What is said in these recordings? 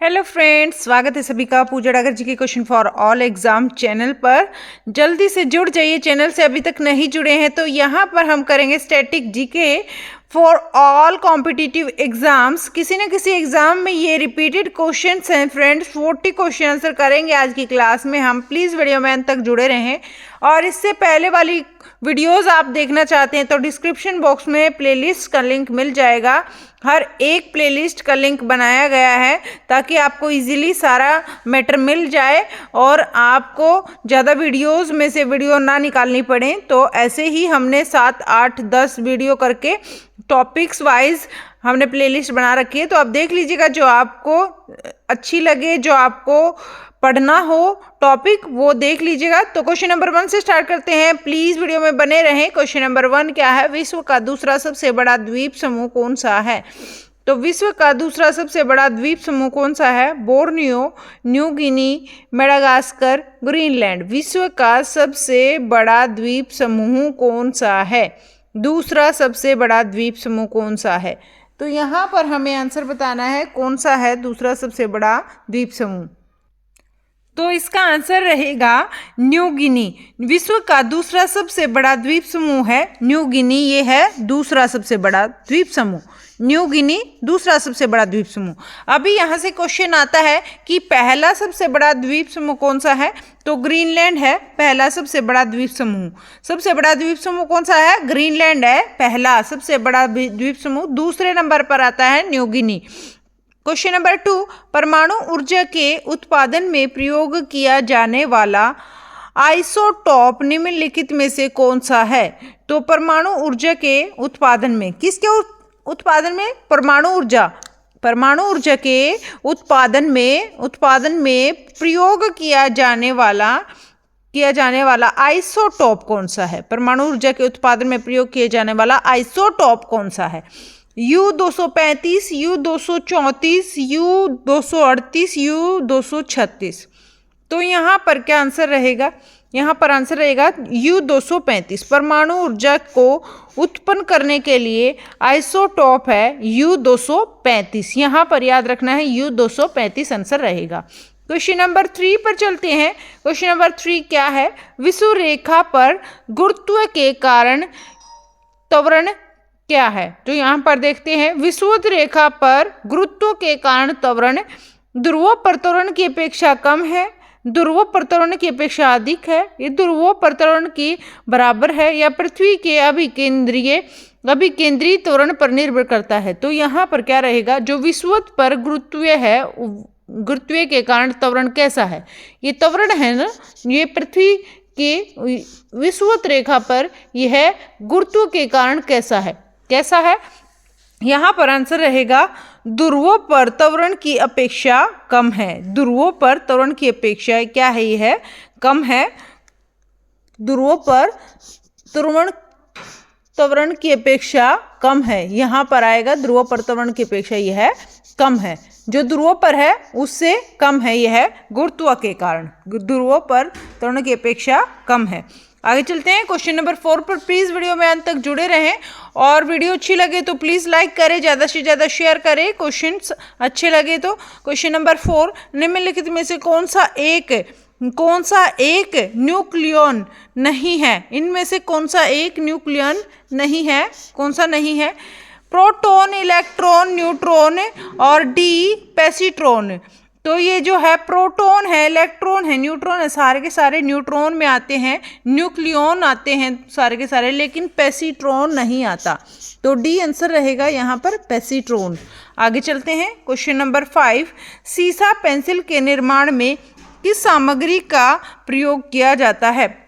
Hello friends, स्वागत है सभी का पूजा डागर जी के question for all exam channel पर। जल्दी से जुड़ जाइए, चैनल से अभी तक नहीं जुड़े हैं तो यहाँ पर हम करेंगे static GK for all competitive exams. किसी न किसी एग्जाम में ये रिपीटेड क्वेश्चंस हैं फ्रेंड्स। 40 क्वेश्चन आंसर करेंगे आज की क्लास में हम। प्लीज़ वीडियो में अंत तक जुड़े रहें। और इससे पहले वाली वीडियोस आप देखना चाहते हैं तो डिस्क्रिप्शन बॉक्स में प्लेलिस्ट का लिंक मिल जाएगा। हर एक प्लेलिस्ट का लिंक बनाया गया है ताकि आपको इजीली सारा मैटर मिल जाए और आपको ज़्यादा वीडियोस में से वीडियो ना निकालनी पड़े। तो ऐसे ही हमने 7, 8, 10 वीडियो करके टॉपिक्स वाइज हमने प्लेलिस्ट बना रखी है। तो आप देख लीजिएगा, जो आपको अच्छी लगे, जो आपको पढ़ना हो टॉपिक, वो देख लीजिएगा। तो क्वेश्चन नंबर 1 से स्टार्ट करते हैं। प्लीज़ वीडियो में बने रहें। क्वेश्चन नंबर 1 क्या है? विश्व का दूसरा सबसे बड़ा द्वीप समूह कौन सा है? तो विश्व का दूसरा सबसे बड़ा द्वीप समूह कौन सा है? Borneo, New Guinea, Madagascar, Greenland. विश्व का सबसे बड़ा द्वीप समूह कौन सा है? दूसरा सबसे बड़ा द्वीप समूह कौन सा है? तो यहाँ पर हमें आंसर बताना है कौन सा है दूसरा सबसे बड़ा द्वीप समूह। तो इसका आंसर रहेगा न्यू गिनी। विश्व का दूसरा सबसे बड़ा द्वीप समूह है न्यू गिनी। ये है दूसरा सबसे बड़ा द्वीप समूह। न्यू गिनी दूसरा सबसे बड़ा द्वीप समूह। अभी यहाँ से क्वेश्चन आता है कि पहला सबसे बड़ा द्वीप समूह कौन सा है? तो ग्रीनलैंड है पहला सबसे बड़ा द्वीप समूह। सबसे बड़ा द्वीप समूह कौन सा है? ग्रीनलैंड है पहला सबसे बड़ा द्वीप समूह। दूसरे नंबर पर आता है न्यू गिनी। क्वेश्चन नंबर 2, परमाणु ऊर्जा के उत्पादन में प्रयोग किया जाने वाला आइसोटॉप निम्नलिखित में से कौन सा है? तो परमाणु ऊर्जा के उत्पादन में, किसके उत्पादन में? परमाणु ऊर्जा के उत्पादन में प्रयोग किया जाने वाला आइसोटॉप कौन सा है? परमाणु ऊर्जा के उत्पादन में प्रयोग किए जाने वाला आइसोटॉप कौन सा है? U-235, U-234, U-238, U-236। तो यहाँ पर क्या आंसर रहेगा? यहाँ पर आंसर रहेगा U-235। परमाणु ऊर्जा को उत्पन्न करने के लिए आइसोटॉप है U-235। यहाँ पर याद रखना है U-235 आंसर रहेगा। क्वेश्चन नंबर 3 पर चलते हैं। क्वेश्चन नंबर 3 क्या है? विषुव रेखा पर गुरुत्व के कारण त्वरण क्या है? तो यहाँ पर देखते हैं, विषुवत रेखा पर गुरुत्व के कारण त्वरण ध्रुवों पर त्वरण की अपेक्षा कम है, ध्रुवों पर त्वरण की अपेक्षा अधिक है, ये ध्रुवों पर त्वरण की बराबर है, या पृथ्वी के अभिकेंद्रीय त्वरण पर निर्भर करता है। तो यहाँ पर क्या रहेगा? जो विषुवत पर गुरुत्व है, गुरुत्व के कारण त्वरण कैसा है? ये त्वरण है ना, ये पृथ्वी के विषुवत रेखा पर यह गुरुत्व के कारण कैसा है? यहाँ पर आंसर रहेगा ध्रुवों पर त्वरण की अपेक्षा कम है। ध्रुवों पर त्वरण की अपेक्षा क्या है? यह है कम है। ध्रुवों पर त्वरण की अपेक्षा कम है। यहाँ पर आएगा ध्रुवों पर त्वरण की अपेक्षा यह कम है। जो ध्रुवों पर है उससे कम है, यह गुरुत्व के कारण ध्रुवों पर त्वरण की अपेक्षा कम है। आगे चलते हैं क्वेश्चन नंबर 4 पर। प्लीज़ वीडियो में अंत तक जुड़े रहें और वीडियो अच्छी लगे तो प्लीज़ लाइक करें, ज़्यादा से ज़्यादा शेयर करें। क्वेश्चंस अच्छे लगे तो। क्वेश्चन नंबर 4, निम्नलिखित में से कौन सा एक न्यूक्लियन नहीं है? इनमें से कौन सा एक न्यूक्लियन नहीं है? कौन सा नहीं है? प्रोटॉन, इलेक्ट्रॉन, न्यूट्रॉन और डी पेसिट्रॉन। तो ये जो है प्रोटॉन है, इलेक्ट्रॉन है, न्यूट्रॉन है, सारे के सारे न्यूट्रॉन में आते हैं, न्यूक्लियन आते हैं सारे के सारे, लेकिन पेसिट्रॉन नहीं आता। तो डी आंसर रहेगा यहाँ पर पेसिट्रॉन। आगे चलते हैं क्वेश्चन नंबर 5, सीसा पेंसिल के निर्माण में किस सामग्री का प्रयोग किया जाता है?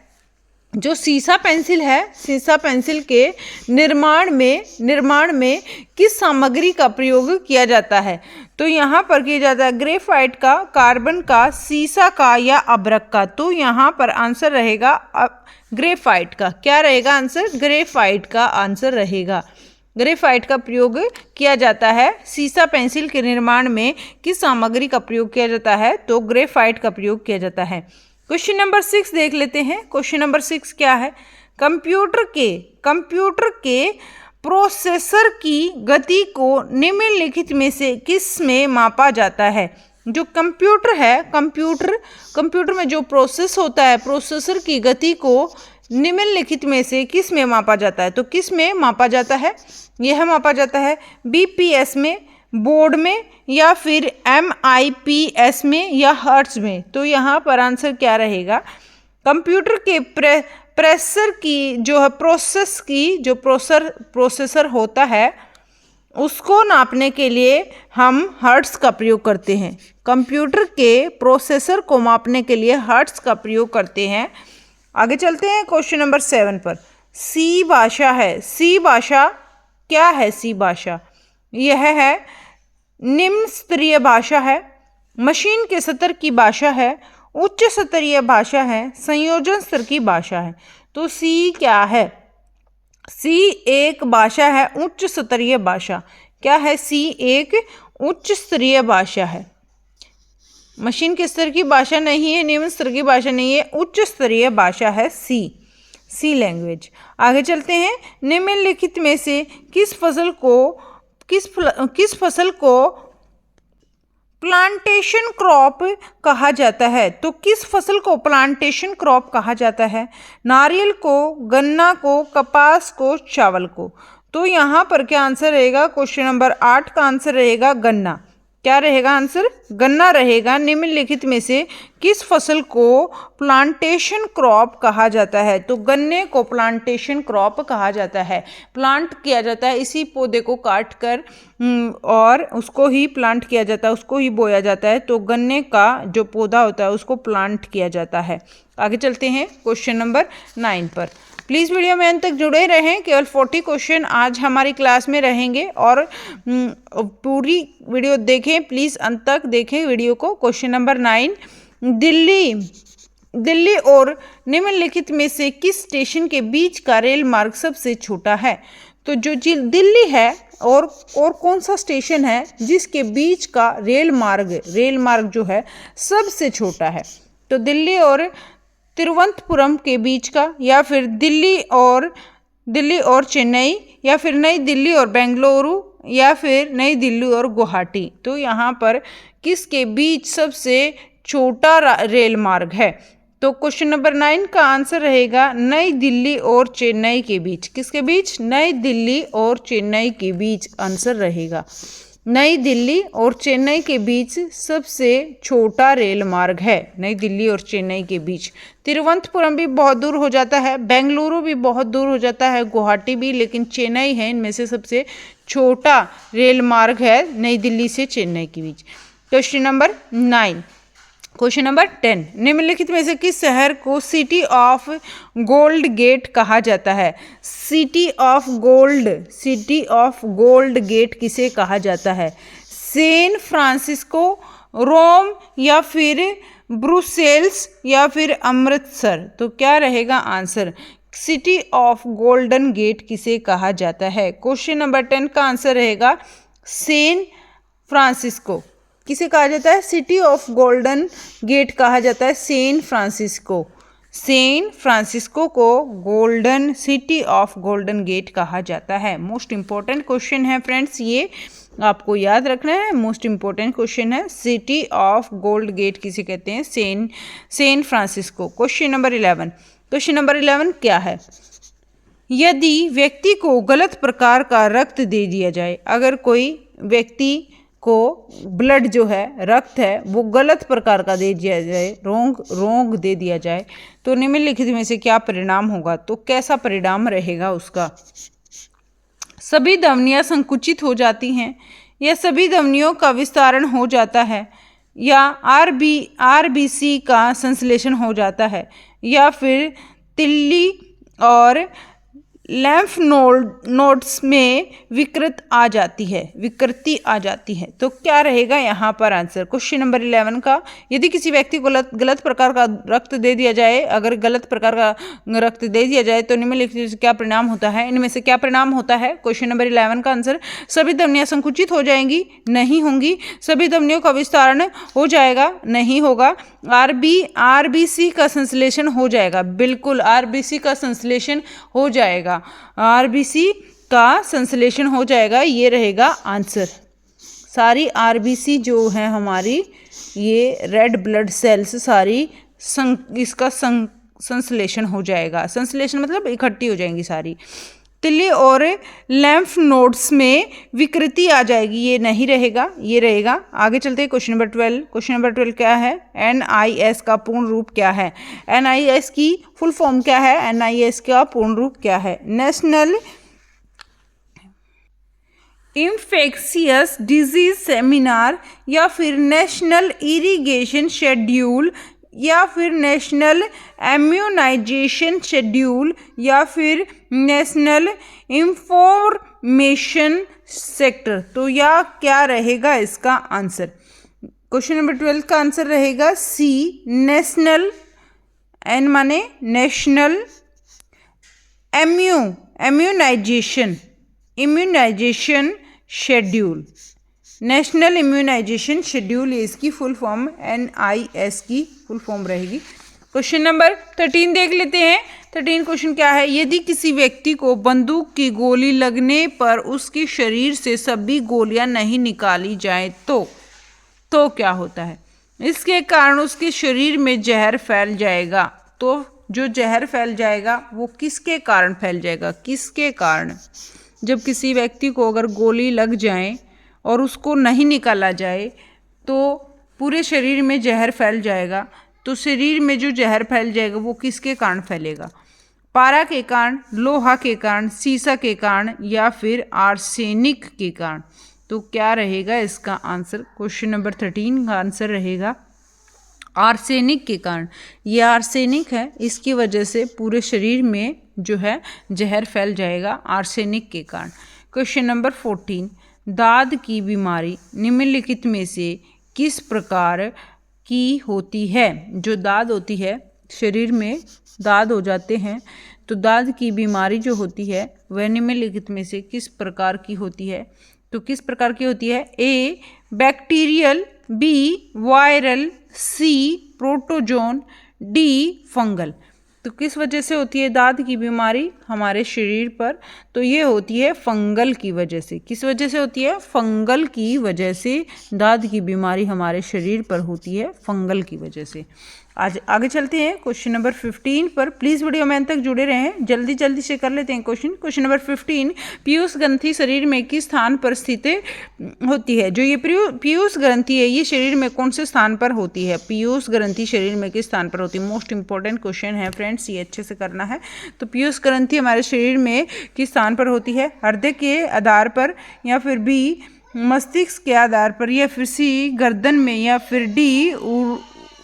जो सीसा पेंसिल है, सीसा पेंसिल के निर्माण में किस सामग्री का प्रयोग किया जाता है? तो यहाँ पर किया जाता है ग्रेफाइट का, कार्बन का, सीसा का या अभ्रक का। तो यहाँ पर आंसर रहेगा ग्रेफाइट का। क्या रहेगा आंसर? ग्रेफाइट का आंसर रहेगा। ग्रेफाइट का प्रयोग किया जाता है। सीसा पेंसिल के निर्माण में किस सामग्री का प्रयोग किया जाता है? तो ग्रेफाइट का प्रयोग किया जाता है। क्वेश्चन नंबर 6 देख लेते हैं। क्वेश्चन नंबर 6 क्या है? कंप्यूटर के प्रोसेसर की गति को निम्नलिखित में से किस में मापा जाता है? जो कंप्यूटर है, कंप्यूटर में जो प्रोसेस होता है, प्रोसेसर की गति को निम्नलिखित में से किस में मापा जाता है? तो किस में मापा जाता है? यह मापा जाता है बीपीएस में, बोर्ड में, या फिर एमआईपीएस में, या हर्ट्ज में। तो यहाँ पर आंसर क्या रहेगा? कंप्यूटर के प्रोसेसर की जो है प्रोसेसर होता है उसको नापने के लिए हम हर्ट्ज का प्रयोग करते हैं। कंप्यूटर के प्रोसेसर को मापने के लिए हर्ट्ज का प्रयोग करते हैं। आगे चलते हैं क्वेश्चन नंबर 7 पर। सी भाषा है। सी भाषा क्या है? सी भाषा यह है निम्न स्तरीय भाषा है, मशीन के स्तर की भाषा है, उच्च स्तरीय भाषा है, संयोजन स्तर की भाषा है। तो सी क्या है? सी एक भाषा है, उच्च स्तरीय भाषा। क्या है? सी एक उच्च स्तरीय भाषा है। मशीन के स्तर की भाषा नहीं है, निम्न स्तर की भाषा नहीं है, उच्च स्तरीय भाषा है सी लैंग्वेज। आगे चलते हैं। निम्नलिखित में से किस फसल को प्लांटेशन क्रॉप कहा जाता है? तो किस फसल को प्लांटेशन क्रॉप कहा जाता है? नारियल को, गन्ना को, कपास को, चावल को। तो यहाँ पर क्या आंसर रहेगा? क्वेश्चन नंबर 8 का आंसर रहेगा गन्ना। क्या रहेगा आंसर? गन्ना रहेगा। निम्नलिखित में से किस फसल को प्लांटेशन क्रॉप कहा जाता है? तो गन्ने को प्लांटेशन क्रॉप कहा जाता है। प्लांट किया जाता है, इसी पौधे को काट कर और उसको ही प्लांट किया जाता है, उसको ही बोया जाता है। तो गन्ने का जो पौधा होता है उसको प्लांट किया जाता है। आगे चलते हैं क्वेश्चन नंबर 9 पर। प्लीज़ वीडियो में अंत तक जुड़े रहें। केवल 40 क्वेश्चन आज हमारी क्लास में रहेंगे और पूरी वीडियो देखें, प्लीज़ अंत तक देखें वीडियो को। क्वेश्चन नंबर 9, दिल्ली और निम्नलिखित में से किस स्टेशन के बीच का रेल मार्ग सबसे छोटा है? तो जो दिल्ली है और कौन सा स्टेशन है जिसके बीच का रेल मार्ग जो है सबसे छोटा है? तो दिल्ली और तिरुवनंतपुरम के बीच का, या फिर दिल्ली और चेन्नई, या फिर नई दिल्ली और बेंगलुरु, या फिर नई दिल्ली और गुवाहाटी। तो यहाँ पर किसके बीच सबसे छोटा रेल मार्ग है? तो क्वेश्चन नंबर 9 का आंसर रहेगा नई दिल्ली और चेन्नई के बीच। किसके बीच? नई दिल्ली और चेन्नई के बीच आंसर रहेगा। नई दिल्ली और चेन्नई के बीच सबसे छोटा रेल मार्ग है, नई दिल्ली और चेन्नई के बीच। तिरुवनंतपुरम भी बहुत दूर हो जाता है, बेंगलुरु भी बहुत दूर हो जाता है, गुवाहाटी भी, लेकिन चेन्नई है इनमें से सबसे छोटा रेल मार्ग है नई दिल्ली से चेन्नई के बीच। Question number 9। क्वेश्चन नंबर 10, निम्नलिखित में से किस शहर को सिटी ऑफ गोल्ड गेट कहा जाता है? सिटी ऑफ गोल्ड गेट किसे कहा जाता है? सैन फ्रांसिस्को, रोम, या फिर ब्रुसेल्स, या फिर अमृतसर। तो क्या रहेगा answer? City of golden gate किसे कहा जाता है? क्वेश्चन नंबर 10 का आंसर रहेगा सैन फ्रांसिस्को। किसे कहा जाता है? सिटी ऑफ गोल्डन गेट कहा जाता है सैन फ्रांसिस्को को सिटी ऑफ गोल्डन गेट कहा जाता है। मोस्ट इंपॉर्टेंट क्वेश्चन है फ्रेंड्स, ये आपको याद रखना है। मोस्ट इंपॉर्टेंट क्वेश्चन है, सिटी ऑफ गोल्ड गेट किसे कहते हैं? San Francisco. क्वेश्चन नंबर 11 क्या है? यदि व्यक्ति को गलत प्रकार का रक्त दे दिया जाए, अगर कोई व्यक्ति को ब्लड जो है, रक्त है, वो गलत प्रकार का दे दिया जाए, रोंग दे दिया जाए, तो निम्नलिखित में से क्या परिणाम होगा? तो कैसा परिणाम रहेगा उसका? सभी धमनियां संकुचित हो जाती हैं, या सभी धमनियों का विस्तारण हो जाता है, या आरबीसी का संश्लेषण हो जाता है, या फिर तिल्ली और लैम्फ नोड्स में विकृति आ जाती है। तो क्या रहेगा यहाँ पर आंसर? क्वेश्चन नंबर 11 का, यदि किसी व्यक्ति को गलत प्रकार का रक्त दे दिया जाए, अगर गलत प्रकार का रक्त दे दिया जाए तो निम्नलिखित से क्या परिणाम होता है? इनमें से क्या परिणाम होता है? क्वेश्चन नंबर 11 का आंसर, सभी धमनियां संकुचित हो जाएंगी, नहीं होंगी। सभी धमनियों का विस्तारण हो जाएगा, नहीं होगा। आरबीसी का संश्लेषण हो जाएगा, बिल्कुल आरबीसी का संश्लेषण हो जाएगा, ये रहेगा आंसर। सारी आरबीसी जो है हमारी, ये रेड ब्लड सेल्स सारी इसका संश्लेषण हो जाएगा। संश्लेषण मतलब इकट्ठी हो जाएंगी सारी। तिल्ली और लैम्फ नोड्स में विकृति आ जाएगी, ये नहीं रहेगा, ये रहेगा। आगे चलते हैं क्वेश्चन नंबर 12। क्वेश्चन नंबर 12 क्या है? NIS का पूर्ण रूप क्या है? NIS की फुल फॉर्म क्या है? NIS का पूर्ण रूप क्या है? नेशनल इन्फेक्शियस डिजीज सेमिनार, या फिर नेशनल इरिगेशन शेड्यूल, या फिर नेशनल इम्यूनाइजेशन शेड्यूल, या फिर नेशनल इंफॉर्मेशन सेक्टर। तो या क्या रहेगा इसका आंसर? क्वेश्चन नंबर 12 का आंसर रहेगा सी, नेशनल, एन माने national immunization schedule. National immunization schedule, ये इसकी फुल फॉर्म NIS की फुल फॉर्म रहेगी। क्वेश्चन नंबर 13 देख लेते हैं। 13 क्वेश्चन क्या है? यदि किसी व्यक्ति को बंदूक की गोली लगने पर उसके शरीर से सभी गोलियां नहीं निकाली जाए तो क्या होता है? इसके कारण उसके शरीर में जहर फैल जाएगा। तो जो जहर फैल जाएगा वो किसके कारण फैल जाएगा? किसके कारण? जब किसी व्यक्ति को अगर गोली लग जाए और उसको नहीं निकाला जाए तो पूरे शरीर में जहर फैल जाएगा। तो शरीर में जो जहर फैल जाएगा वो किसके कारण फैलेगा? पारा के कारण, लोहा के कारण, सीसा के कारण, या फिर आर्सेनिक के कारण। तो क्या रहेगा इसका आंसर? क्वेश्चन नंबर 13 का आंसर रहेगा आर्सेनिक के कारण। ये आर्सेनिक है, इसकी वजह से पूरे शरीर में जो है जहर फैल जाएगा आर्सेनिक के कारण। क्वेश्चन नंबर 14, दाद की बीमारी निम्नलिखित में से किस प्रकार की होती है? जो दाद होती है, शरीर में दाद हो जाते हैं, तो दाद की बीमारी जो होती है वह निम्नलिखित में से किस प्रकार की होती है? तो किस प्रकार की होती है? A bacterial, B viral, C protozoan, D fungal. तो किस वजह से होती है दाद की बीमारी हमारे शरीर पर? तो ये होती है फंगल की वजह से। किस वजह से होती है? फंगल की वजह से दाद की बीमारी हमारे शरीर पर होती है, फंगल की वजह से। आज आगे चलते हैं क्वेश्चन नंबर 15 पर। प्लीज़ वीडियो में अंत तक जुड़े रहें, जल्दी जल्दी से कर लेते हैं क्वेश्चन। क्वेश्चन नंबर 15, पीयूष ग्रंथि शरीर में किस स्थान पर स्थित होती है? जो ये पीयूष ग्रंथि है ये शरीर में कौन से स्थान पर होती है? पीयूष ग्रंथि शरीर में किस स्थान पर होती है? मोस्ट इंपॉर्टेंट क्वेश्चन है फ्रेंड्स, ये अच्छे से करना है। तो पीयूष ग्रंथि हमारे शरीर में किस स्थान पर होती है? हृदय के आधार पर, या फिर बी मस्तिष्क के आधार पर, या फिर सी गर्दन में, या फिर डी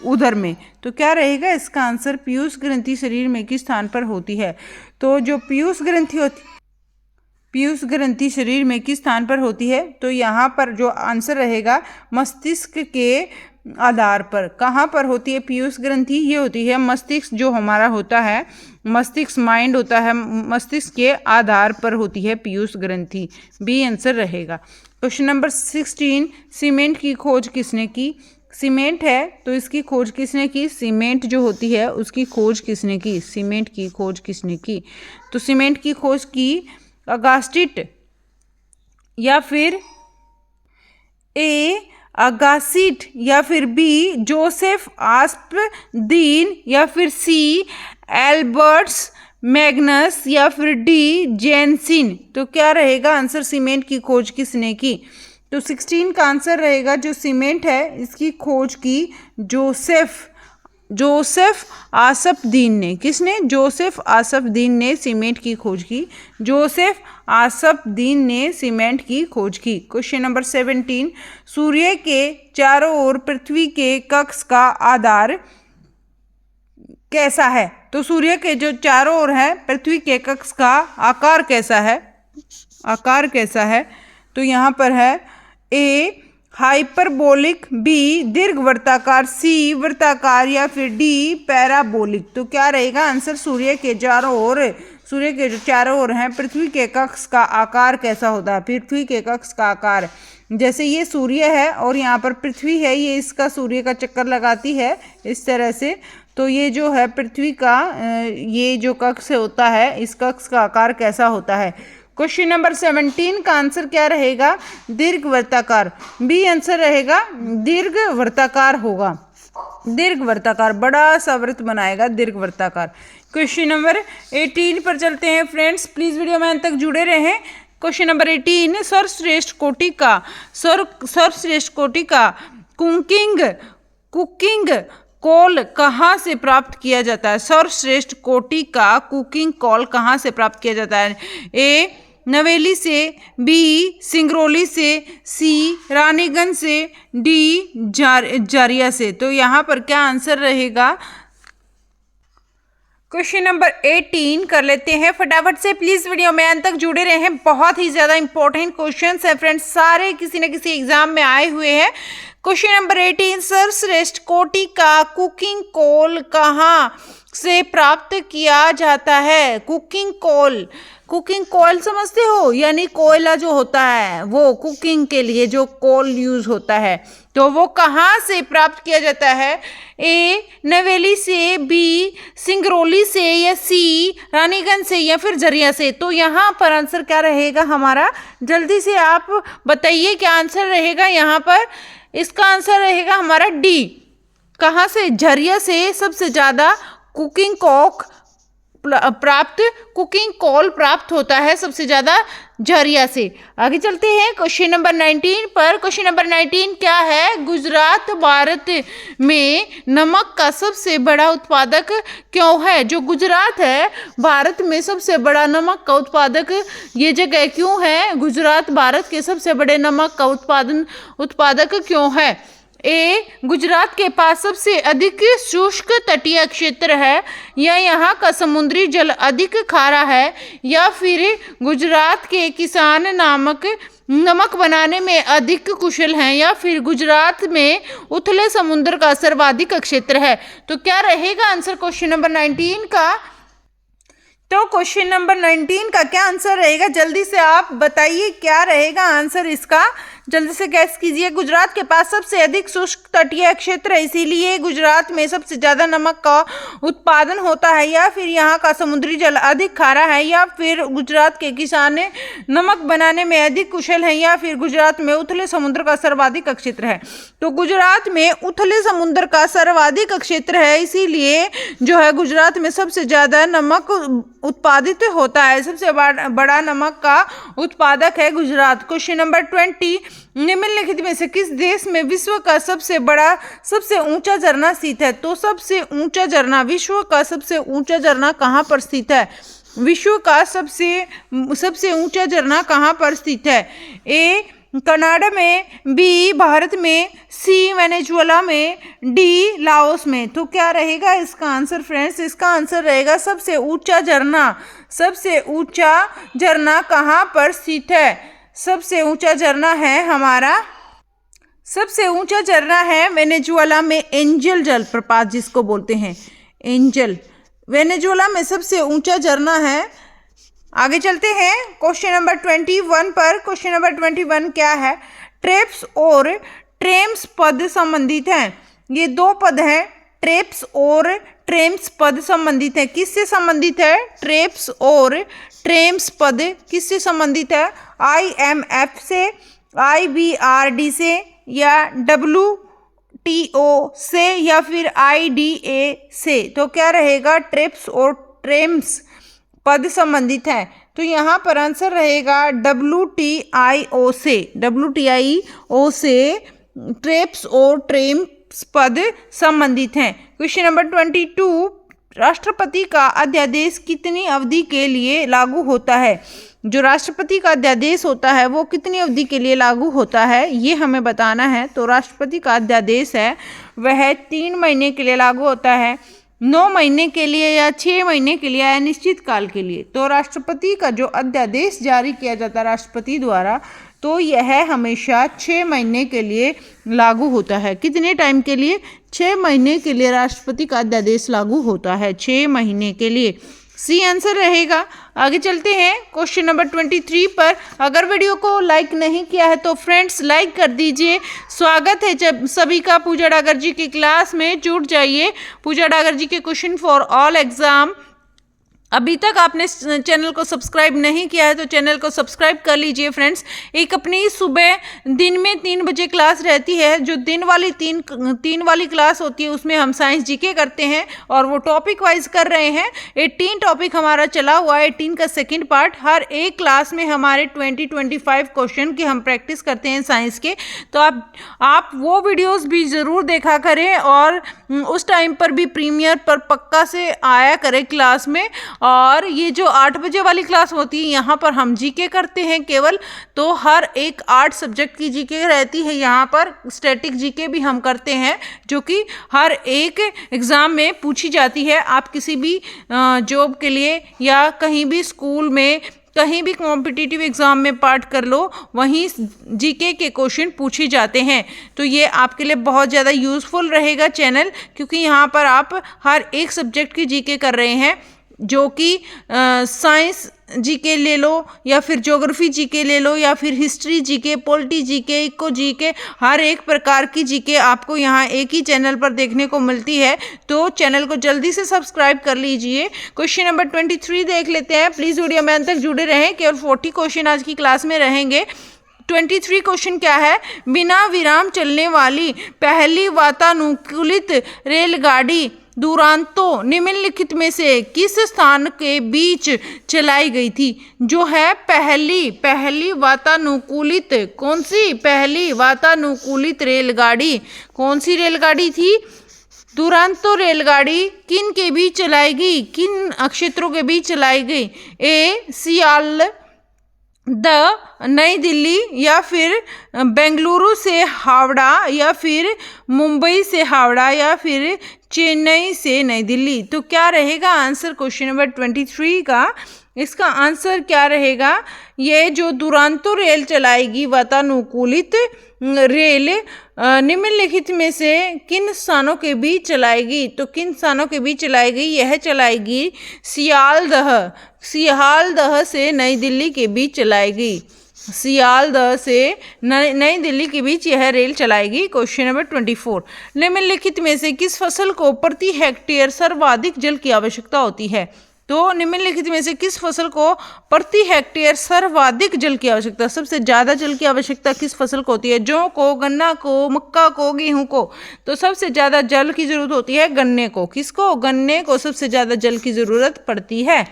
उधर में। तो क्या रहेगा इसका आंसर? पीयूष ग्रंथि शरीर में किस स्थान पर होती है? तो जो पीयूष ग्रंथि शरीर में किस स्थान पर होती है? तो यहाँ पर जो आंसर रहेगा मस्तिष्क के आधार पर। कहाँ पर होती है पीयूष ग्रंथि? ये होती है मस्तिष्क जो हमारा होता है, मस्तिष्क माइंड होता है, मस्तिष्क के आधार पर होती है पीयूष ग्रंथि। बी आंसर रहेगा। क्वेश्चन नंबर 16, सीमेंट की खोज किसने की? सीमेंट है तो इसकी खोज किसने की? सीमेंट जो होती है उसकी खोज किसने की? सीमेंट की खोज किसने की? तो सीमेंट की खोज की अगास्टिट, या फिर ए अगासिट, या फिर बी जोसेफ आस्पदीन, या फिर सी एल्बर्ट्स मैग्नस, या फिर डी जेनसिन। तो क्या रहेगा आंसर? सीमेंट की खोज किसने की? तो 16 का आंसर रहेगा जो सीमेंट है इसकी खोज की जोसेफ आसफदीन ने। किसने? जोसेफ आसफदीन ने सीमेंट की खोज की। जोसेफ आसफदीन ने सीमेंट की खोज की। क्वेश्चन नंबर 17, सूर्य के चारों ओर पृथ्वी के कक्ष का आधार कैसा है? तो सूर्य के जो चारों ओर है पृथ्वी के कक्ष का आकार कैसा है? आकार कैसा है? तो यहाँ पर है ए हाइपरबोलिक, बी दीर्घवृत्ताकार, सी वृत्ताकार, या फिर डी पैराबोलिक। तो क्या रहेगा आंसर? सूर्य के जो चारों ओर हैं पृथ्वी के कक्ष का आकार कैसा होता है? पृथ्वी के कक्ष का आकार, जैसे ये सूर्य है और यहाँ पर पृथ्वी है, ये इसका सूर्य का चक्कर लगाती है इस तरह से। तो ये जो है पृथ्वी का ये जो कक्ष होता है, इस कक्ष का आकार कैसा होता है? क्वेश्चन नंबर 17 का आंसर क्या रहेगा? दीर्घ वर्ताकार। बी आंसर रहेगा दीर्घ वर्ताकार होगा। दीर्घ वर्ताकार, बड़ा सा वृत्त बनाएगा दीर्घ वर्ताकार। क्वेश्चन नंबर 18 पर चलते हैं फ्रेंड्स, प्लीज वीडियो में अंत तक जुड़े रहें। क्वेश्चन नंबर 18, सर्वश्रेष्ठ कोटि का कुकिंग कॉल कहाँ से प्राप्त किया जाता है? सर्वश्रेष्ठ कोटि का कुकिंग कॉल कहाँ से प्राप्त किया जाता है? ए नवेली से, बी सिंगरौली से, सी रानीगंज से, डी जारिया से। तो यहाँ पर क्या आंसर रहेगा? क्वेश्चन नंबर 18 कर लेते हैं फटाफट से, प्लीज वीडियो में अंत तक जुड़े रहें। बहुत ही ज्यादा इंपॉर्टेंट क्वेश्चंस है फ्रेंड्स, सारे किसी न किसी एग्जाम में आए हुए हैं। क्वेश्चन नंबर 18, सर्वश्रेष्ठ कोटि का कुकिंग कॉल कहाँ से प्राप्त किया जाता है? कुकिंग कॉल समझते हो? यानी कोयला जो होता है वो कुकिंग के लिए जो कोल यूज होता है, तो वो कहाँ से प्राप्त किया जाता है? ए नवेली से, बी सिंगरौली से, या सी रानीगंज से, या फिर जरिया से। तो यहाँ पर आंसर क्या रहेगा हमारा? जल्दी से आप बताइए क्या आंसर रहेगा यहाँ पर? इसका आंसर रहेगा हमारा डी। कहाँ से? झरिया से सबसे ज्यादा कुकिंग कॉल प्राप्त होता है सबसे ज्यादा झरिया से। आगे चलते हैं क्वेश्चन नंबर 19 पर। क्वेश्चन नंबर 19 क्या है? गुजरात भारत में नमक का सबसे बड़ा उत्पादक क्यों है? जो गुजरात है भारत में सबसे बड़ा नमक का उत्पादक ये जगह क्यों है? गुजरात भारत के सबसे बड़े नमक का उत्पादक क्यों है? ए गुजरात के पास सबसे अधिक शुष्क तटीय क्षेत्र है, या यहाँ का समुद्री जल अधिक खारा है, या फिर गुजरात के किसान नमक बनाने में अधिक कुशल हैं, या फिर गुजरात में उथले समुद्र का सर्वाधिक क्षेत्र है। तो क्या रहेगा आंसर क्वेश्चन नंबर 19 का? तो क्वेश्चन नंबर 19 का क्या आंसर रहेगा? जल्दी से आप बताइए क्या रहेगा आंसर इसका, जल्दी से गैस कीजिए। गुजरात के पास सबसे अधिक शुष्क तटीय क्षेत्र है, इसीलिए गुजरात में सबसे ज्यादा नमक का उत्पादन होता है, या फिर यहाँ का समुद्री जल अधिक खारा है, या फिर गुजरात के किसान नमक बनाने में अधिक कुशल हैं, या फिर गुजरात में उथले समुद्र का सर्वाधिक क्षेत्र है। तो गुजरात में उथले समुद्र का सर्वाधिक क्षेत्र है, इसीलिए जो है गुजरात में सबसे ज्यादा नमक उत्पादित होता है, सबसे बड़ा नमक का उत्पादक है गुजरात। क्वेश्चन नंबर 20, निम्नलिखित में से किस देश में विश्व का सबसे ऊंचा झरना स्थित है? तो सबसे ऊंचा झरना, विश्व का सबसे ऊंचा झरना कहाँ पर स्थित है? विश्व का सबसे ऊंचा झरना कहाँ पर स्थित है? ए कनाडा में, बी भारत में, सी वेनेजुएला में, डी लाओस में। तो क्या रहेगा इसका आंसर फ्रेंड्स? इसका आंसर रहेगा सबसे ऊंचा झरना कहाँ पर स्थित है? सबसे ऊंचा झरना है वेनेजुएला में, एंजल जलप्रपात जिसको बोलते हैं, एंजल। वेनेजुएला में सबसे ऊंचा झरना है। आगे चलते हैं क्वेश्चन नंबर 21 पर। क्वेश्चन नंबर 21 क्या है? ट्रेप्स और ट्रेम्स पद संबंधित हैं। ये दो पद हैं, ट्रेप्स और ट्रेम्स पद संबंधित है। किससे संबंधित है? ट्रेप्स और ट्रेम्स पद किससे संबंधित है? IMF से, IBRD से, या WTO से, या फिर IDA से। तो क्या रहेगा? ट्रेप्स और ट्रेम्स पद संबंधित है। तो यहाँ पर आंसर रहेगा WTIO से ट्रेप्स और ट्रेम्स पद संबंधित हैं। क्वेश्चन नंबर 22, राष्ट्रपति का अध्यादेश कितनी अवधि के लिए लागू होता है? जो राष्ट्रपति का अध्यादेश होता है वो कितनी अवधि के लिए लागू होता है, ये हमें बताना है। तो राष्ट्रपति का अध्यादेश है वह 3 महीने के लिए लागू होता है, 9 महीने के लिए, या 6 महीने के लिए, या निश्चित काल के लिए। तो राष्ट्रपति का जो अध्यादेश जारी किया जाता है राष्ट्रपति द्वारा, तो यह हमेशा 6 महीने के लिए लागू होता है। कितने टाइम के लिए? 6 महीने के लिए राष्ट्रपति का अध्यादेश लागू होता है, 6 महीने के लिए। सी आंसर रहेगा। आगे चलते हैं क्वेश्चन नंबर 23 पर। अगर वीडियो को लाइक नहीं किया है तो फ्रेंड्स लाइक कर दीजिए। स्वागत है जब सभी का पूजा डागर जी की क्लास में, जुड़ जाइए। पूजा डागर जी के क्वेश्चन फॉर ऑल एग्जाम अभी तक आपने चैनल को सब्सक्राइब नहीं किया है तो चैनल को सब्सक्राइब कर लीजिए फ्रेंड्स। एक अपनी सुबह दिन में 3 बजे क्लास रहती है, जो दिन वाली तीन वाली क्लास होती है उसमें हम साइंस जीके करते हैं और वो टॉपिक वाइज कर रहे हैं। 18 टॉपिक हमारा चला हुआ है, 18 का सेकेंड पार्ट। हर एक क्लास में हमारे 20-25 क्वेश्चन की हम प्रैक्टिस करते हैं साइंस के। तो आप वो वीडियोज़ भी ज़रूर देखा करें और उस टाइम पर भी प्रीमियर पर पक्का से आया करें क्लास में। और ये जो 8 बजे वाली क्लास होती है यहाँ पर हम जीके करते हैं केवल, तो हर एक 8 सब्जेक्ट की जीके रहती है। यहाँ पर स्टैटिक जीके भी हम करते हैं जो कि हर एक एग्ज़ाम में पूछी जाती है। आप किसी भी जॉब के लिए या कहीं भी स्कूल में कहीं भी कॉम्पिटिटिव एग्ज़ाम में पार्ट कर लो, वहीं जीके के क्वेश्चन पूछे जाते हैं। तो ये आपके लिए बहुत ज़्यादा यूज़फुल रहेगा चैनल, क्योंकि यहाँ पर आप हर एक सब्जेक्ट की जीके कर रहे हैं, जो कि साइंस जीके ले लो या फिर ज्योग्राफी जीके ले लो या फिर history GK, polity GK, eco GK, हर एक प्रकार की जीके आपको यहाँ एक ही चैनल पर देखने को मिलती है। तो चैनल को जल्दी से सब्सक्राइब कर लीजिए। क्वेश्चन नंबर 23 देख लेते हैं। प्लीज़ वीडियो में अंत तक जुड़े रहें, केवल 40 क्वेश्चन आज की क्लास में रहेंगे। 23 क्वेश्चन क्या है? बिना विराम चलने वाली पहली वातानुकूलित रेलगाड़ी दुरांतो निम्नलिखित में से किस स्थान के बीच चलाई गई थी? जो है पहली वातानुकूलित, कौन सी पहली वातानुकूलित रेलगाड़ी, कौन सी रेलगाड़ी थी? दुरांतो रेलगाड़ी किन के बीच चलाई गई, किन क्षेत्रों के बीच चलाई गई? ए सियाल नई दिल्ली, या फिर बेंगलुरु से हावड़ा, या फिर मुंबई से हावड़ा, या फिर चेन्नई से नई दिल्ली। तो क्या रहेगा आंसर क्वेश्चन नंबर 23 का? इसका आंसर क्या रहेगा? ये जो दुरांतो रेल चलाएगी, वातानुकूलित रेल, निम्नलिखित में से किन स्थानों के बीच चलाएगी? तो किन स्थानों के बीच चलाएगी? यह चलाएगी सियालदह से नई दिल्ली के बीच चलाएगी। सियालदह से नई दिल्ली के बीच यह रेल चलाएगी। क्वेश्चन नंबर 24, निम्नलिखित में से किस फसल को प्रति हेक्टेयर सर्वाधिक जल की आवश्यकता होती है? तो निम्नलिखित में से किस फसल को प्रति हेक्टेयर सर्वाधिक जल की आवश्यकता, सबसे ज़्यादा जल की आवश्यकता किस फसल को होती है? जौ को, गन्ना को, मक्का को, गेहूं को? तो सबसे ज़्यादा जल की ज़रूरत होती है गन्ने को। किसको? गन्ने को सबसे ज़्यादा जल की ज़रूरत पड़ती है।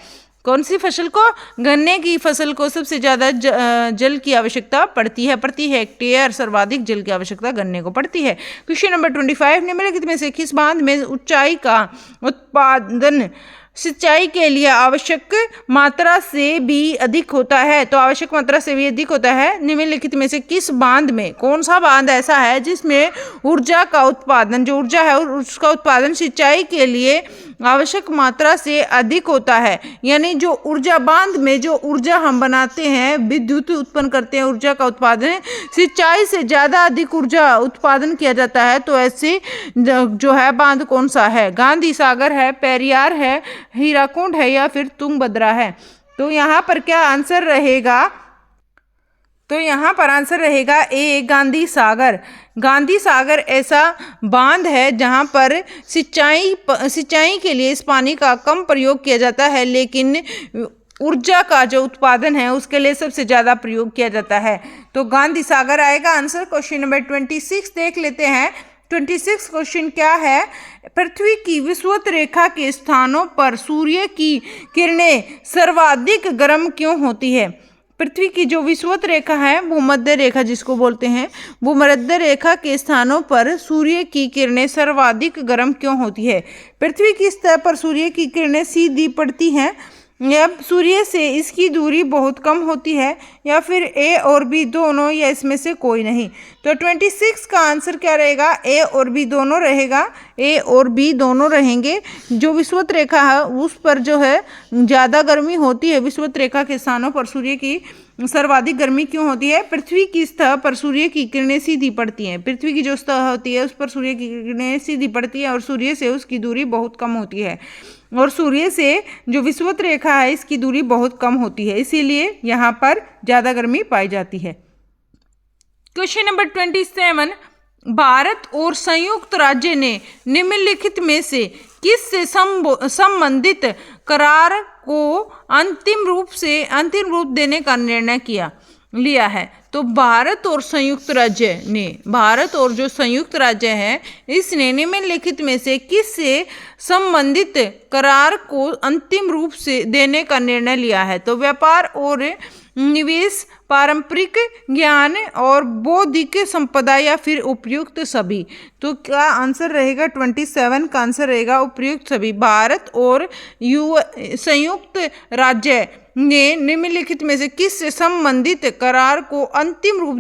कौन सी फसल को? गन्ने की फसल को सबसे ज़्यादा जल की आवश्यकता पड़ती है। प्रति हेक्टेयर सर्वाधिक जल की आवश्यकता गन्ने को पड़ती है। क्वेश्चन नंबर 25, निम्नलिखित में से किस बांध में ऊंचाई का उत्पादन सिंचाई के लिए आवश्यक मात्रा से भी अधिक होता है? तो आवश्यक मात्रा से भी अधिक होता है। निम्नलिखित में से किस बांध में, कौन सा बांध ऐसा है जिसमें ऊर्जा का उत्पादन, जो ऊर्जा है उसका उत्पादन सिंचाई के लिए आवश्यक मात्रा से अधिक होता है? यानी जो ऊर्जा बांध में जो ऊर्जा हम बनाते हैं, विद्युत उत्पन्न करते हैं, ऊर्जा का उत्पादन सिंचाई से ज़्यादा अधिक ऊर्जा उत्पादन किया जाता है। तो ऐसे जो है बांध कौन सा है? गांधी सागर है, पेरियार है, हीराकुंड है, या फिर तुंगभद्रा है? तो यहाँ पर क्या आंसर रहेगा? तो यहाँ पर आंसर रहेगा ए, गांधी सागर। गांधी सागर ऐसा बांध है जहाँ पर सिंचाई के लिए इस पानी का कम प्रयोग किया जाता है, लेकिन ऊर्जा का जो उत्पादन है उसके लिए सबसे ज़्यादा प्रयोग किया जाता है। तो गांधी सागर आएगा आंसर। क्वेश्चन नंबर 26 देख लेते हैं। 26 क्वेश्चन क्या है? पृथ्वी की विषुवत रेखा के स्थानों पर सूर्य की किरणें सर्वाधिक गर्म क्यों होती है? पृथ्वी की जो विषुवत रेखा है, भूमध्य रेखा जिसको बोलते हैं, भूमध्य रेखा के स्थानों पर सूर्य की किरणें सर्वाधिक गर्म क्यों होती है? पृथ्वी की सतह पर सूर्य की किरणें सीधी पड़ती हैं, या सूर्य से इसकी दूरी बहुत कम होती है, या फिर ए और बी दोनों, या इसमें से कोई नहीं? तो 26 का आंसर क्या रहेगा? ए और बी दोनों रहेगा। ए और बी दोनों रहेंगे। जो विषुवत रेखा है उस पर जो है ज़्यादा गर्मी होती है, विषुवत रेखा के स्थानों पर सूर्य की सर्वाधिक गर्मी क्यों होती है? पृथ्वी की सतह पर सूर्य की किरणें सीधी पड़ती हैं। पृथ्वी की जो सतह होती है उस पर सूर्य की किरणें सीधी पड़ती है और सूर्य से उसकी दूरी बहुत कम होती है, और सूर्य से जो विषुवत रेखा है इसकी दूरी बहुत कम होती है, इसीलिए यहाँ पर ज़्यादा गर्मी पाई जाती है। क्वेश्चन नंबर 27, भारत और संयुक्त राज्य ने निम्नलिखित में से किस से संबंधित करार को अंतिम रूप देने का निर्णय लिया है? तो भारत और जो संयुक्त राज्य है इसने निम्नलिखित में से किस से संबंधित करार को अंतिम रूप से देने का निर्णय लिया है? तो व्यापार और निवेश, पारंपरिक ज्ञान और बौद्धिक संपदा या फिर उपयुक्त सभी। तो क्या आंसर रहेगा? 27 का आंसर रहेगा उपयुक्त सभी। भारत और संयुक्त राज्य ने निम्नलिखित में से किस से संबंधित करार को अंतिम रूप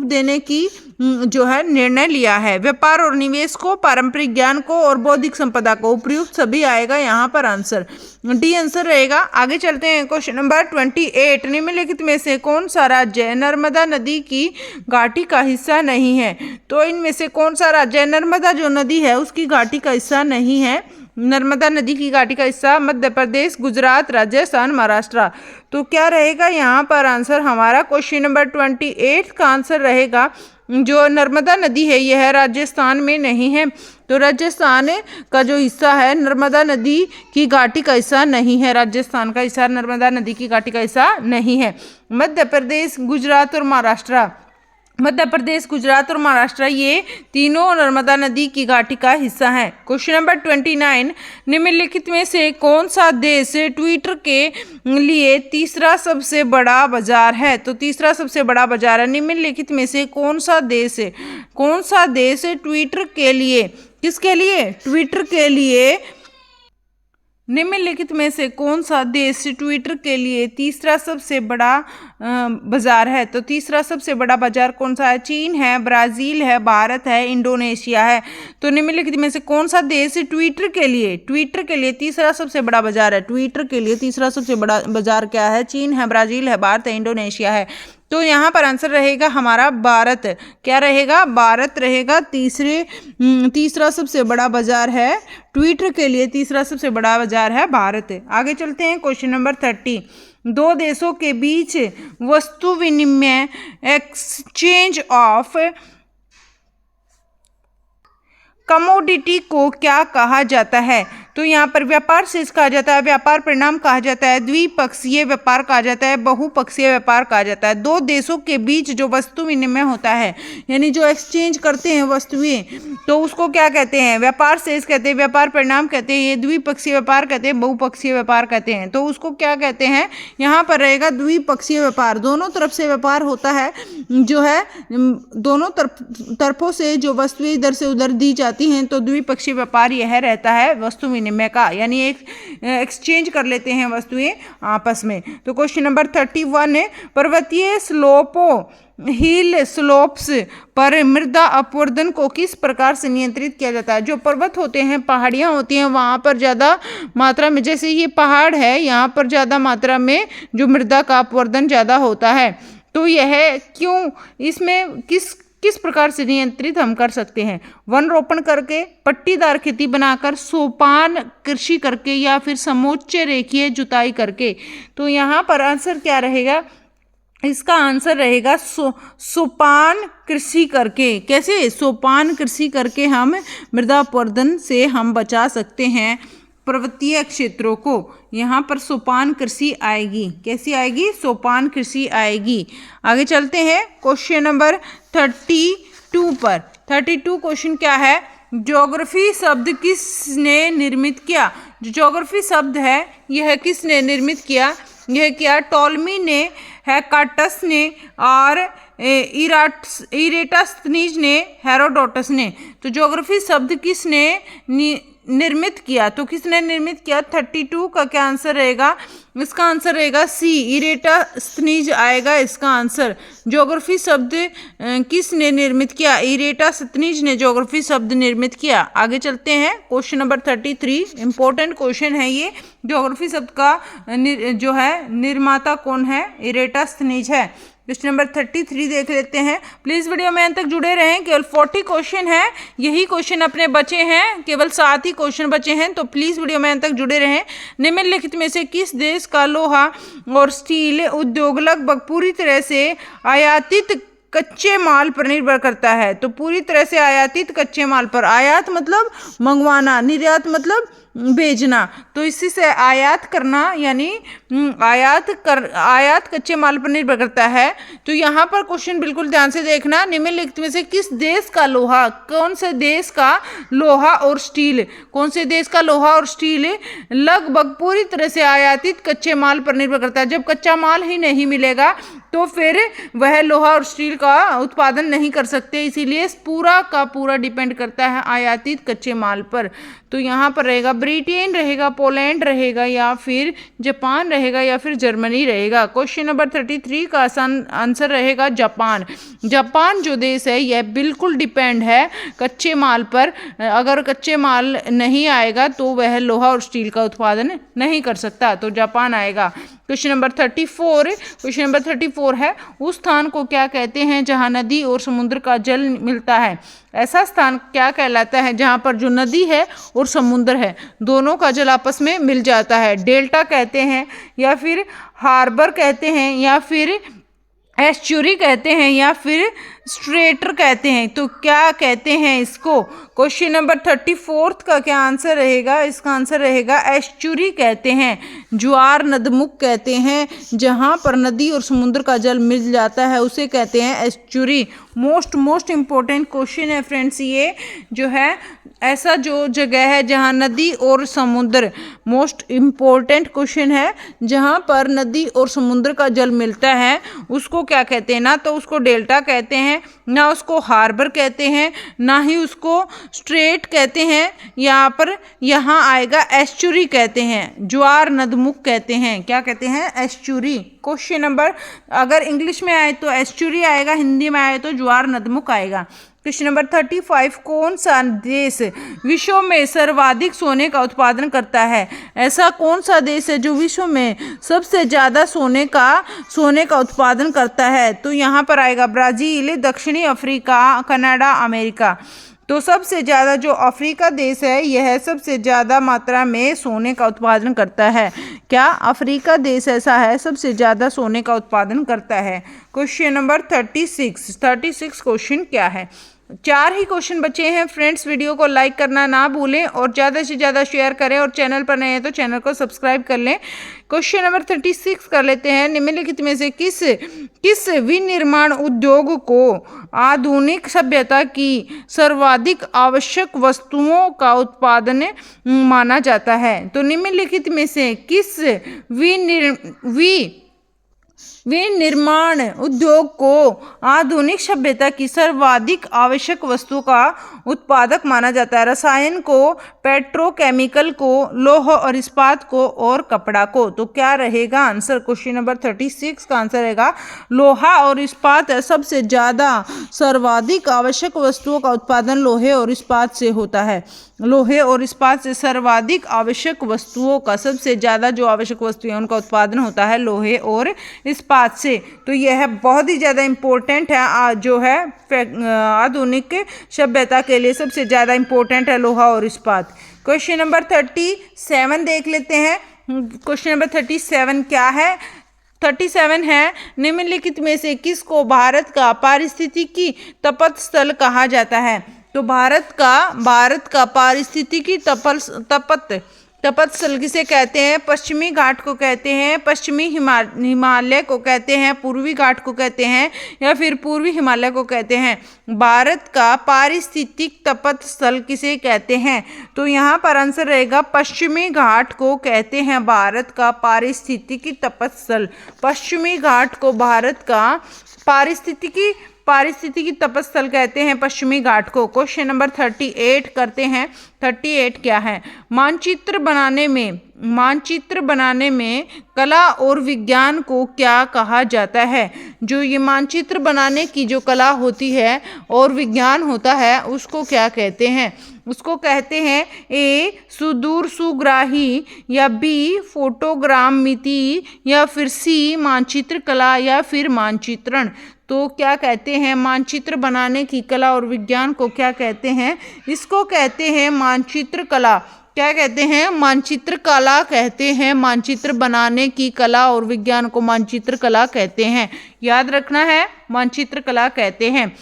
देने की जो है निर्णय लिया है? व्यापार और निवेश को, पारंपरिक ज्ञान को और बौद्धिक संपदा को। उपयुक्त सभी आएगा यहाँ पर आंसर, डी आंसर रहेगा। आगे चलते हैं क्वेश्चन नंबर 28। निम्नलिखित में से कौन सा राज्य नर्मदा नदी की घाटी का हिस्सा नहीं है? तो इनमें से कौन सा राज्य नर्मदा जो नदी है उसकी घाटी का हिस्सा नहीं है? नर्मदा नदी की घाटी का हिस्सा मध्य प्रदेश, गुजरात, राजस्थान, महाराष्ट्र। तो क्या रहेगा यहाँ पर आंसर हमारा? क्वेश्चन नंबर 28 का आंसर रहेगा जो नर्मदा नदी है यह राजस्थान में नहीं है। तो राजस्थान का जो हिस्सा है नर्मदा नदी की घाटी का हिस्सा नहीं है। राजस्थान का हिस्सा नर्मदा नदी की घाटी का हिस्सा नहीं है। मध्य प्रदेश, गुजरात और महाराष्ट्र ये तीनों नर्मदा नदी की घाटी का हिस्सा हैं। Question number 29। निम्नलिखित में से कौन सा देश ट्विटर के लिए तीसरा सबसे बड़ा बाजार है? तो तीसरा सबसे बड़ा बाजार है। निम्नलिखित में से कौन सा देश ट्विटर के लिए, किसके लिए? ट्विटर के लिए। निम्नलिखित में से कौन सा देश ट्विटर के लिए तीसरा सबसे बड़ा बाजार है? तो तीसरा सबसे बड़ा बाजार कौन सा है? चीन है, ब्राजील है, भारत है, इंडोनेशिया है। तो निम्नलिखित में से कौन सा देश ट्विटर के लिए तीसरा सबसे बड़ा बाजार है? ट्विटर के लिए तीसरा सबसे बड़ा बाजार क्या है? चीन है, ब्राजील है, भारत है, इंडोनेशिया है। तो यहाँ पर आंसर रहेगा हमारा भारत। क्या रहेगा? भारत रहेगा। तीसरा सबसे बड़ा बाजार है ट्विटर के लिए, तीसरा सबसे बड़ा बाजार है भारत। आगे चलते हैं क्वेश्चन नंबर 30। दो देशों के बीच वस्तु विनिमय, एक्सचेंज ऑफ कमोडिटी को क्या कहा जाता है? तो यहाँ पर व्यापार शेष कहा जाता है, व्यापार परिणाम कहा जाता है, द्विपक्षीय व्यापार कहा जाता है, बहुपक्षीय व्यापार कहा जाता है। दो देशों के बीच जो वस्तु विनिमय होता है यानी जो एक्सचेंज करते हैं वस्तुएं, तो उसको क्या कहते हैं? व्यापार शेष कहते हैं, व्यापार परिणाम कहते हैं, ये द्विपक्षीय व्यापार कहते हैं, बहुपक्षीय व्यापार कहते हैं। तो उसको क्या कहते हैं? यहाँ पर रहेगा द्विपक्षीय व्यापार। दोनों तरफ से व्यापार होता है, जो है दोनों तरफों से जो वस्तुएं इधर से उधर दी जाती हैं, तो द्विपक्षीय व्यापार यह रहता है वस्तु विनिमय का, यानी एक एक्सचेंज कर लेते हैं वस्तुएं आपस में। तो क्वेश्चन नंबर 31 है, पर्वतीय हिल स्लोप्स पर मृदा अपवर्तन को किस प्रकार से नियंत्रित किया जाता है? जो पर्वत होते हैं, पहाड़ियाँ होती हैं, वहाँ पर ज़्यादा मात्रा में, जैसे ये पहाड़ है, यहाँ पर ज़्यादा मात्रा में जो मृदा का अपवर्तन ज़्यादा होता है। तो यह क्यों, इसमें किस प्रकार से नियंत्रित हम कर सकते हैं? वन रोपण करके, पट्टीदार खेती बनाकर, सोपान कृषि करके, या फिर समोच्च रेखीय जुताई करके। तो यहाँ पर आंसर क्या रहेगा? इसका आंसर रहेगा सोपान कृषि करके। कैसे? सोपान कृषि करके हम मृदा अपवर्तन से हम बचा सकते हैं पर्वतीय क्षेत्रों को। यहाँ पर सोपान कृषि आएगी। कैसी आएगी? सोपान कृषि आएगी। आगे चलते हैं क्वेश्चन नंबर 32 पर। 32 क्वेश्चन क्या है? ज्योग्राफी शब्द किसने निर्मित किया? जो ज्योग्राफी शब्द है यह किसने निर्मित किया? यह क्या टॉलमी ने, हेकाटस ने और इरेटस्थनीज ने, हेरोडोटस ने। तो ज्योग्राफी शब्द किसने निर्मित किया? तो किसने निर्मित किया? 32 का क्या आंसर रहेगा? इसका आंसर रहेगा सी, इरेटस्थनीज आएगा इसका आंसर। ज्योग्राफी शब्द किसने निर्मित किया? इरेटस्थनीज ने ज्योग्राफी शब्द निर्मित किया। आगे चलते हैं क्वेश्चन नंबर 33। इंपॉर्टेंट क्वेश्चन है ये। ज्योग्राफी शब्द का जो है निर्माता कौन है? इरेटस्थनीज है। क्वेश्चन नंबर 33 देख लेते हैं। प्लीज़ वीडियो में अंत तक जुड़े रहें। केवल 40 क्वेश्चन है, यही क्वेश्चन अपने बचे हैं, केवल 7 ही क्वेश्चन बचे हैं, तो प्लीज़ वीडियो में अंत तक जुड़े रहें। निम्नलिखित में से किस देश का लोहा और स्टील उद्योग लगभग पूरी तरह से आयातित कच्चे माल पर निर्भर करता है। तो पूरी तरह से आयातित कच्चे माल पर, आयात मतलब मंगवाना, निर्यात मतलब भेजना, तो इसी से आयात करना यानी आयात कच्चे माल पर निर्भर करता है। तो यहाँ पर क्वेश्चन बिल्कुल ध्यान से देखना, निम्नलिखित में से किस देश का लोहा, कौन से देश का लोहा और स्टील, कौन से देश का लोहा और स्टील लगभग पूरी तरह से आयातित कच्चे माल पर निर्भर करता है। जब कच्चा माल ही नहीं मिलेगा तो फिर वह लोहा और स्टील का उत्पादन नहीं कर सकते, इसीलिए पूरा का पूरा डिपेंड करता है आयातित कच्चे माल पर। तो यहाँ पर रहेगा ब्रिटेन रहेगा, पोलैंड रहेगा, या फिर जापान रहेगा, या फिर जर्मनी रहेगा। क्वेश्चन नंबर 33 का आंसर रहेगा जापान। जापान जो देश है यह बिल्कुल डिपेंड है कच्चे माल पर, अगर कच्चे माल नहीं आएगा तो वह लोहा और स्टील का उत्पादन नहीं कर सकता, तो जापान आएगा। क्वेश्चन नंबर 34 है, उस स्थान को क्या कहते हैं जहां नदी और समुद्र का जल मिलता है। ऐसा स्थान क्या कहलाता है जहां पर जो नदी है और समुद्र है दोनों का जल आपस में मिल जाता है। डेल्टा कहते हैं, या फिर हार्बर कहते हैं, या फिर एस्चुरी कहते हैं, या फिर स्ट्रेटर कहते हैं। तो क्या कहते हैं इसको? क्वेश्चन नंबर 34 का क्या आंसर रहेगा? इसका आंसर रहेगा एस्चुरी कहते हैं, ज्वार नदमुख कहते हैं, जहां पर नदी और समुद्र का जल मिल जाता है उसे कहते हैं एस्चुरी। मोस्ट इम्पोर्टेंट क्वेश्चन है फ्रेंड्स, ये जो है ऐसा जो जगह है जहां नदी और समुद्र, मोस्ट इम्पोर्टेंट क्वेश्चन है, जहां पर नदी और समुद्र का जल मिलता है उसको क्या कहते हैं? ना तो उसको डेल्टा कहते हैं, ना उसको हार्बर कहते हैं, ना ही उसको स्ट्रेट कहते हैं, यहाँ आएगा एस्चुरी कहते हैं, ज्वार नदमुख कहते हैं। क्या कहते हैं? एस्चुरी। क्वेश्चन नंबर अगर इंग्लिश में आए तो एस्चुरी आएगा, हिंदी में आए तो ज्वार नदमुख आएगा। क्वेश्चन नंबर 35, कौन सा देश विश्व में सर्वाधिक सोने का उत्पादन करता है? ऐसा कौन सा देश है जो विश्व में सबसे ज़्यादा सोने का उत्पादन करता है? तो यहाँ पर आएगा ब्राज़ील, दक्षिणी अफ्रीका, कनाडा, अमेरिका। तो सबसे ज़्यादा जो अफ्रीका देश है यह सबसे ज़्यादा मात्रा में सोने का उत्पादन करता है। क्या अफ्रीका देश ऐसा है सबसे ज़्यादा सोने का उत्पादन करता है? क्वेश्चन नंबर 36 क्वेश्चन क्या है? 4 ही क्वेश्चन बचे हैं फ्रेंड्स। वीडियो को लाइक करना ना भूलें और ज़्यादा से ज़्यादा शेयर करें, और चैनल पर नए हैं तो चैनल को सब्सक्राइब कर लें। क्वेश्चन नंबर 36 कर लेते हैं, निम्नलिखित में से किस विनिर्माण उद्योग को आधुनिक सभ्यता की सर्वाधिक आवश्यक वस्तुओं का उत्पादन माना जाता है? तो निम्नलिखित में से किस विनिर्माण उद्योग को आधुनिक सभ्यता की सर्वाधिक आवश्यक वस्तु का उत्पादक माना जाता है? रसायन को, पेट्रोकेमिकल को, लौह और इस्पात को, और कपड़ा को। तो क्या रहेगा आंसर? क्वेश्चन नंबर 36 का आंसर रहेगा लोहा और इस्पात। सबसे ज़्यादा सर्वाधिक आवश्यक वस्तुओं का उत्पादन लोहे और इस्पात से होता है। लोहे और इस्पात से सर्वाधिक आवश्यक वस्तुओं का, सबसे ज़्यादा जो आवश्यक वस्तुएं हैं उनका उत्पादन होता है लोहे और इस्पात से। तो यह बहुत ही ज़्यादा इम्पोर्टेंट है, जो है आधुनिक सभ्यता के लिए सबसे ज़्यादा इम्पोर्टेंट है लोहा और इस्पात। क्वेश्चन नंबर 37 देख लेते हैं। क्वेश्चन नंबर 37 क्या है? 37 है, निम्नलिखित में से किसको भारत का पारिस्थितिकी तपत कहा जाता है? तो भारत का पारिस्थितिकी तपत स्थल किसे कहते हैं? पश्चिमी घाट को कहते हैं, पश्चिमी हिमालय को कहते हैं, पूर्वी घाट को कहते हैं, या फिर पूर्वी हिमालय को कहते हैं? भारत का पारिस्थितिक तपत स्थल किसे कहते हैं? तो यहाँ पर आंसर रहेगा पश्चिमी घाट को कहते हैं भारत का पारिस्थितिकी तपत स्थल। पश्चिमी घाट को भारत का पारिस्थितिकी तपत स्थल कहते हैं, पश्चिमी घाट को। क्वेश्चन नंबर 38 करते हैं। 38 क्या है? मानचित्र बनाने में कला और विज्ञान को क्या कहा जाता है? जो ये मानचित्र बनाने की जो कला होती है और विज्ञान होता है उसको क्या कहते हैं? उसको कहते हैं ए सुदूर सुग्राही, या बी फोटोग्रामिति, या फिर सी मानचित्र कला, या फिर मानचित्रण। तो क्या कहते हैं? मानचित्र बनाने की कला और विज्ञान को क्या कहते हैं? इसको कहते हैं मानचित्र कला। क्या कहते हैं, मानचित्र कला कहते हैं। मानचित्र बनाने की कला और विज्ञान को मानचित्र कला कहते हैं, याद रखना है, मानचित्र कला कहते हैं।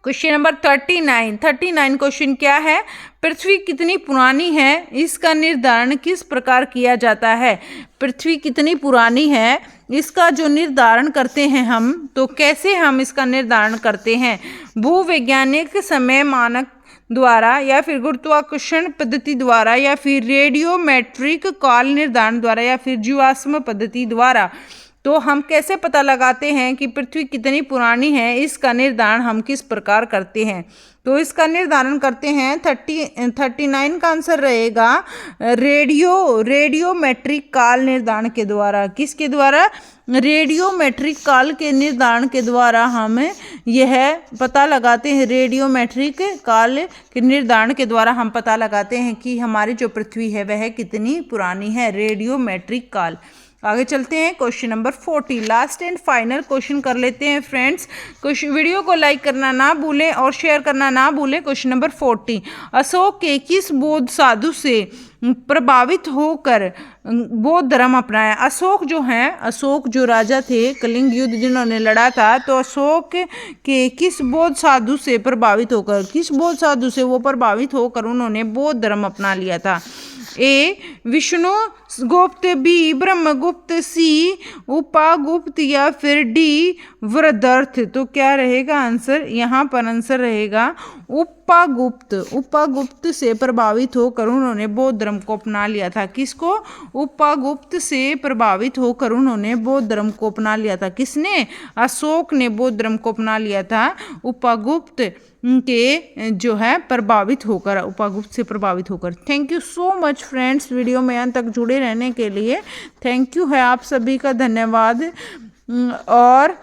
क्वेश्चन नंबर 39 क्वेश्चन क्या है, पृथ्वी कितनी पुरानी है, इसका निर्धारण किस प्रकार किया जाता है। पृथ्वी कितनी पुरानी है, इसका जो निर्धारण करते हैं हम, तो कैसे हम इसका निर्धारण करते हैं, भूवैज्ञानिक समय मानक द्वारा, या फिर गुरुत्वाकर्षण पद्धति द्वारा, या फिर रेडियोमेट्रिक काल निर्धारण द्वारा, या फिर जीवाश्म पद्धति द्वारा। तो हम कैसे पता लगाते हैं कि पृथ्वी कितनी पुरानी है, इसका निर्धारण हम किस प्रकार करते हैं। तो इसका निर्धारण करते हैं 39 का आंसर रहेगा रेडियोमेट्रिक काल निर्धारण के द्वारा। किसके द्वारा, रेडियोमेट्रिक काल के निर्धारण के द्वारा हम यह पता लगाते हैं, रेडियोमेट्रिक काल के निर्धारण के द्वारा हम पता लगाते हैं कि हमारी जो पृथ्वी है वह कितनी पुरानी है, रेडियोमेट्रिक काल। आगे चलते हैं, question number 40 last and final question कर लेते हैं फ्रेंड्स। क्वेश्चन वीडियो को लाइक करना ना भूलें और शेयर करना ना भूलें। क्वेश्चन नंबर 40, अशोक के किस बौद्ध साधु से प्रभावित होकर बौद्ध धर्म अपनाया। अशोक जो हैं, अशोक जो राजा थे, कलिंग युद्ध जिन्होंने लड़ा था, तो अशोक के किस बौद्ध साधु से प्रभावित होकर, किस बौद्ध साधु से वो प्रभावित होकर उन्होंने बौद्ध धर्म अपना लिया था। ए विष्णु गुप्त, बी ब्रह्मगुप्त, सी उपागुप्त, या फिर डी वृद्धर्थ। तो क्या रहेगा आंसर, यहाँ पर आंसर रहेगा उपागुप्त। उपागुप्त से प्रभावित होकर उन्होंने बौद्ध धर्म को अपना लिया था। किसको, उपागुप्त से प्रभावित होकर उन्होंने बौद्ध धर्म को अपना लिया था। किसने, अशोक ने बौद्ध धर्म को अपना लिया था उपागुप्त के जो है प्रभावित होकर, उपागुप्त से प्रभावित होकर। Thank you so much friends, video में अंत तक जुड़े रहने के लिए थैंक यू है आप सभी का, धन्यवाद। और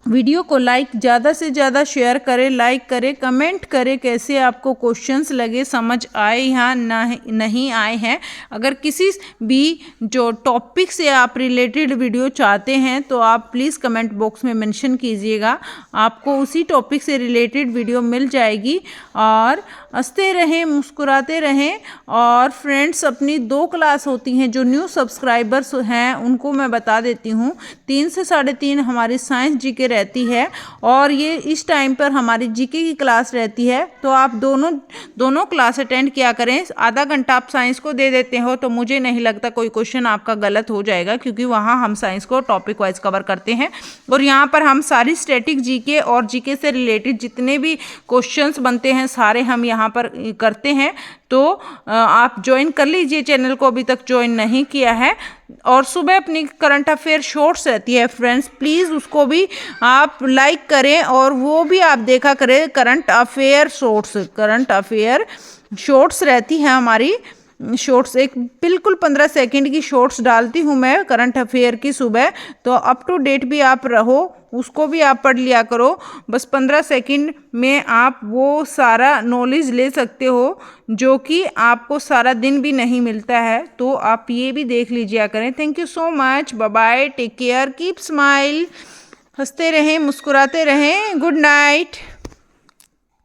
वीडियो को ज़्यादा से ज़्यादा शेयर करें, लाइक करें, कमेंट करें कैसे आपको क्वेश्चंस लगे, समझ आए या नहीं आए हैं। अगर किसी भी जो टॉपिक से आप रिलेटेड वीडियो चाहते हैं तो आप प्लीज़ कमेंट बॉक्स में मेंशन कीजिएगा, आपको उसी टॉपिक से रिलेटेड वीडियो मिल जाएगी। और हंसते रहें, मुस्कुराते रहें। और फ्रेंड्स, अपनी 2 क्लास होती हैं, जो न्यू सब्सक्राइबर्स हैं उनको मैं बता देती हूँ। 3 से 3:30 हमारी साइंस जीके रहती है, और ये इस टाइम पर हमारी जीके की क्लास रहती है। तो आप दोनों क्लास अटेंड किया करें। आधा घंटा आप साइंस को दे देते हो तो मुझे नहीं लगता कोई क्वेश्चन आपका गलत हो जाएगा, क्योंकि वहाँ हम साइंस को टॉपिक वाइज कवर करते हैं। और यहाँ पर हम सारी स्टैटिक जीके और जीके से रिलेटेड जितने भी क्वेश्चंस बनते हैं सारे हम यहाँ पर करते हैं। तो आप ज्वाइन कर लीजिए चैनल को, अभी तक ज्वाइन नहीं किया है। और सुबह अपनी करंट अफेयर शॉर्ट्स रहती है फ्रेंड्स, प्लीज़ उसको भी आप लाइक करें और वो भी आप देखा करें। करंट अफेयर शॉर्ट्स रहती है हमारी, शॉर्ट्स एक बिल्कुल 15 सेकंड की शॉर्ट्स डालती हूँ मैं करंट अफेयर की सुबह। तो अप टू डेट भी आप रहो, उसको भी आप पढ़ लिया करो। बस 15 सेकंड में आप वो सारा नॉलेज ले सकते हो जो कि आपको सारा दिन भी नहीं मिलता है। तो आप ये भी देख लीजिए करें। Thank you so much, bye bye, take care, keep smile. हंसते रहें, मुस्कुराते रहें। Good night.